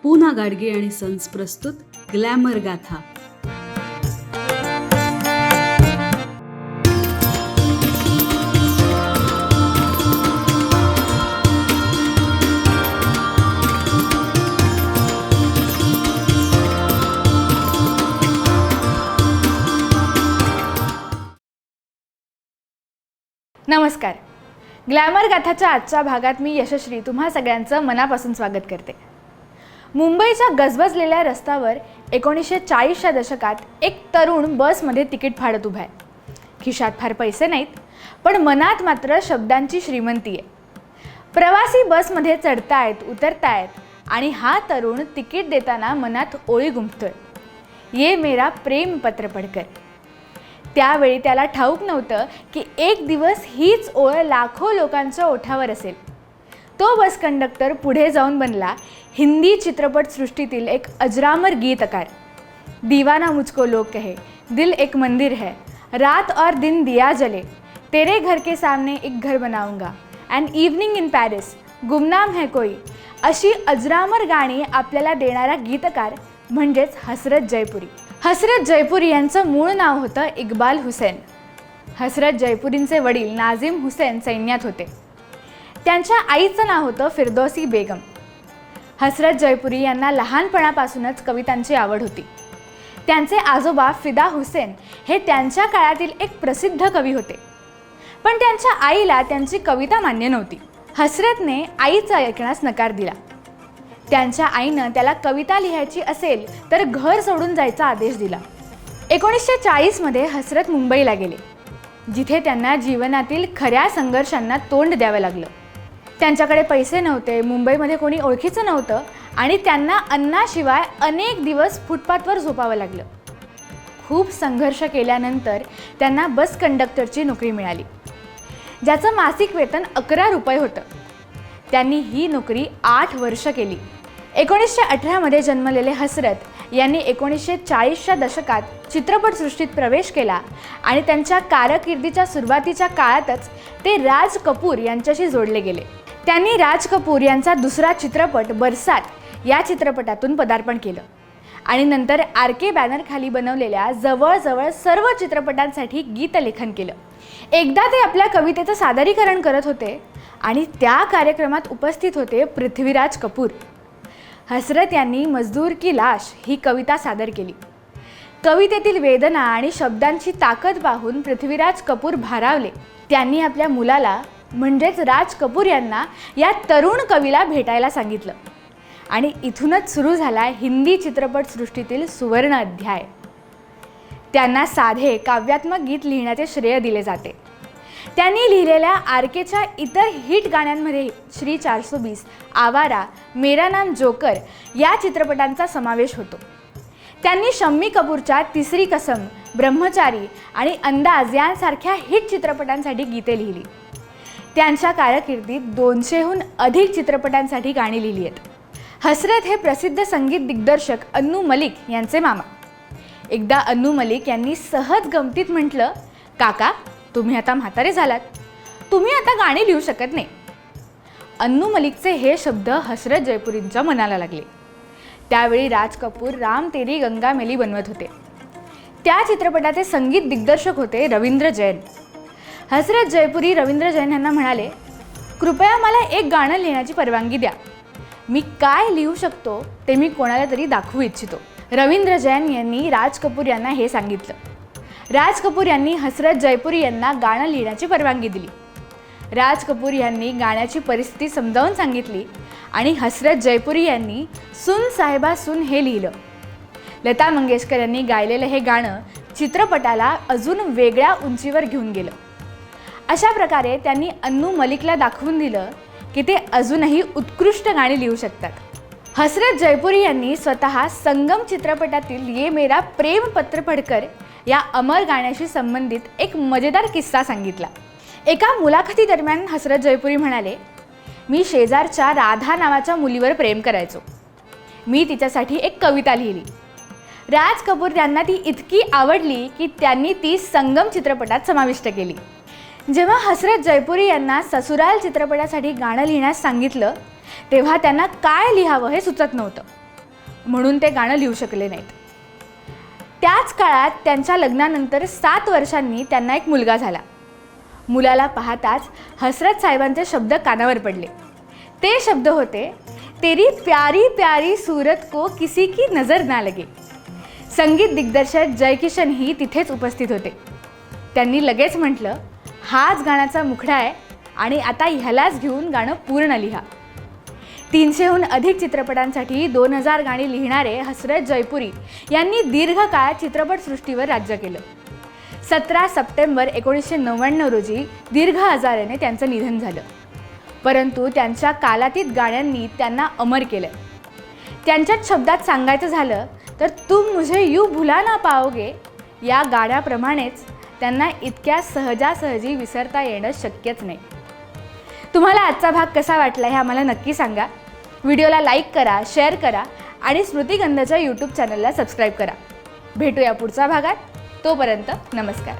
पूना गाडगे आणि सन्स प्रस्तुत ग्लॅमर गाथा. नमस्कार. ग्लॅमर गाथाच्या आजच्या भागात मी यशश्री तुम्हा सगळ्यांचं मनापासून स्वागत करते. मुंबईच्या गजबजलेल्या रस्त्यावर 1940च्या दशकात एक तरुण बसमध्ये तिकीट फाडत उभा आहे. खिशात फार पैसे नाहीत, पण मनात मात्र शब्दांची श्रीमंती आहे. प्रवासी बसमध्ये चढतायत, उतरतायत आणि हा तरुण तिकीट देताना मनात ओळी गुंफतोय, ये मेरा प्रेम पत्र पढकर. त्यावेळी त्याला ठाऊक नव्हतं की एक दिवस हीच ओळ लाखो लोकांच्या ओठावर असेल. तो बस कंडक्टर पुढे जाऊन बनला हिंदी चित्रपटसृष्टीतील एक अजरामर गीतकार. दीवाना मुझको लोग कहे, दिल एक मंदिर है, रात और दिन दिया जले, तेरे घर के सामने एक घर बनाऊंगा, अँड इव्हनिंग इन पॅरिस, गुमनाम है कोई. अशी अजरामर गाणी आपल्याला देणारा गीतकार म्हणजेच हसरत जयपुरी. हसरत जयपुरी यांचं मूळ नाव होतं इक्बाल हुसेन. हसरत जयपुरींचे वडील नाझिम हुसेन सैन्यात होते. त्यांच्या आईचं नाव होतं फिरदौसी बेगम. हसरत जयपुरी यांना लहानपणापासूनच कवितांची आवड होती. त्यांचे आजोबा फिदा हुसेन हे त्यांच्या काळातील एक प्रसिद्ध कवी होते, पण त्यांच्या आईला त्यांची कविता मान्य नव्हती. हसरतने आईचं ऐकण्यास नकार दिला. त्यांच्या आईनं त्याला कविता लिहायची असेल तर घर सोडून जायचा आदेश दिला. 1940मध्ये हसरत मुंबईला गेले, जिथे त्यांना जीवनातील खऱ्या संघर्षांना तोंड द्यावं लागलं. त्यांच्याकडे पैसे नव्हते, मुंबईमध्ये कोणी ओळखीचं नव्हतं आणि त्यांना अन्नाशिवाय अनेक दिवस फुटपाथवर झोपावं लागलं. खूप संघर्ष केल्यानंतर त्यांना बस कंडक्टरची नोकरी मिळाली, ज्याचं मासिक वेतन 11 रुपये होतं. त्यांनी ही नोकरी 8 वर्ष केली. 1918मध्ये जन्मलेले हसरत यांनी 1940च्या दशकात चित्रपटसृष्टीत प्रवेश केला आणि त्यांच्या कारकिर्दीच्या सुरुवातीच्या काळातच ते राज कपूर यांच्याशी जोडले गेले. त्यांनी राज कपूर यांचा दुसरा चित्रपट बरसात या चित्रपटातून पदार्पण केलं आणि नंतर RK बॅनरखाली बनवलेल्या जवळजवळ सर्व चित्रपटांसाठी गीतलेखन केलं. एकदा ते आपल्या कवितेचं सादरीकरण करत होते आणि त्या कार्यक्रमात उपस्थित होते पृथ्वीराज कपूर. हसरत यांनी मजदूर की लाश ही कविता सादर केली. कवितेतील वेदना आणि शब्दांची ताकद पाहून पृथ्वीराज कपूर भारावले. त्यांनी आपल्या मुलाला म्हणजेच राज कपूर यांना या तरुण कवीला भेटायला सांगितलं आणि इथूनच सुरू झाला हिंदी चित्रपटसृष्टीतील सुवर्ण अध्याय. त्यांना साधे काव्यात्मक गीत लिहिण्याचे श्रेय दिले जाते. त्यांनी लिहिलेल्या RKच्या इतर हिट गाण्यांमध्ये श्री 420, आवारा, मेरा नाम जोकर या चित्रपटांचा समावेश होतो. त्यांनी शम्मी कपूरच्या तिसरी कसम, ब्रह्मचारी आणि अंदाज यांसारख्या हिट चित्रपटांसाठी गीते लिहिली. त्यांच्या कारकिर्दीत 200हून अधिक चित्रपटांसाठी गाणी लिहिली आहेत. हसरत हे प्रसिद्ध संगीत दिग्दर्शक अन्नू मलिक यांचे मामा. एकदा अन्नू मलिक यांनी सहज गमतीत म्हटलं, काका तुम्ही आता म्हातारे झालात, तुम्ही आता गाणी लिहू शकत नाही. अन्नू मलिकचे हे शब्द हसरत जयपुरींच्या मनाला लागले. त्यावेळी राज कपूर राम तेरी गंगा मेली बनवत होते. त्या चित्रपटाचे संगीत दिग्दर्शक होते रवींद्र जैन. हसरत जयपुरी रवींद्र जैन यांना म्हणाले, कृपया मला एक गाणं लिहिण्याची परवानगी द्या. मी काय लिहू शकतो ते मी कोणाला तरी दाखवू इच्छितो. रवींद्र जैन यांनी राज कपूर यांना हे सांगितलं. राज कपूर यांनी हसरत जयपुरी यांना गाणं लिहिण्याची परवानगी दिली. राज कपूर यांनी गाण्याची परिस्थिती समजावून सांगितली आणि हसरत जयपुरी यांनी सुन साहेबा सुन हे लिहिलं. लता मंगेशकर यांनी गायलेलं हे गाणं चित्रपटाला अजून वेगळ्या उंचीवर घेऊन गेलं. अशा प्रकारे त्यांनी अन्नू मलिकला दाखवून दिलं की ते अजूनही उत्कृष्ट गाणी लिहू शकतात. हसरत जयपुरी यांनी स्वतः संगम चित्रपटातील ये मेरा प्रेम पत्र पढकर या अमर गाण्याशी संबंधित एक मजेदार किस्सा सांगितला. एका मुलाखतीदरम्यान हसरत जयपुरी म्हणाले, मी शेजारच्या राधा नावाच्या मुलीवर प्रेम करायचो. मी तिच्यासाठी एक कविता लिहिली. राज कपूर यांना ती इतकी आवडली की त्यांनी ती संगम चित्रपटात समाविष्ट केली. जेव्हा हसरत जयपुरी यांना ससुराल चित्रपटासाठी गाणं लिहिण्यास सांगितलं तेव्हा त्यांना काय लिहावं हे सुचत नव्हतं. म्हणून ते गाणं लिहू शकले नाहीत. त्याच काळात त्यांच्या लग्नानंतर 7 वर्षांनी त्यांना एक मुलगा झाला. मुलाला पाहताच हसरत साहेबांचे शब्द कानावर पडले. ते शब्द होते, तेरी प्यारी प्यारी सूरत को किसी की नजर ना लगे. संगीत दिग्दर्शक जयकिशन ही तिथेच उपस्थित होते. त्यांनी लगेच म्हटलं, हाच गाण्याचा मुखडा आहे आणि आता ह्यालाच घेऊन गाणं पूर्ण लिहा. 300हून अधिक चित्रपटांसाठी 2000 गाणी लिहिणारे हसरत जयपुरी यांनी दीर्घकाळ चित्रपटसृष्टीवर राज्य केलं. 17 सप्टेंबर 1999 रोजी दीर्घ आजाराने त्यांचं निधन झालं. परंतु त्यांच्या कालातीत गाण्यांनी त्यांना अमर केलं. त्यांच्याच शब्दात सांगायचं झालं तर तुम मुझे यूं भुला ना पाओगे या गाण्याप्रमाणेच त्यांना इतक्या सहजासहजी विसरता येणं शक्यच नाही. तुम्हाला आजचा भाग कसा वाटला हे आम्हाला नक्की सांगा. व्हिडिओला लाईक करा, शेअर करा आणि स्मृतिगंधाच्या यूट्यूब चॅनलला सबस्क्राईब करा. भेटूया पुढच्या भागात. तोपर्यंत नमस्कार.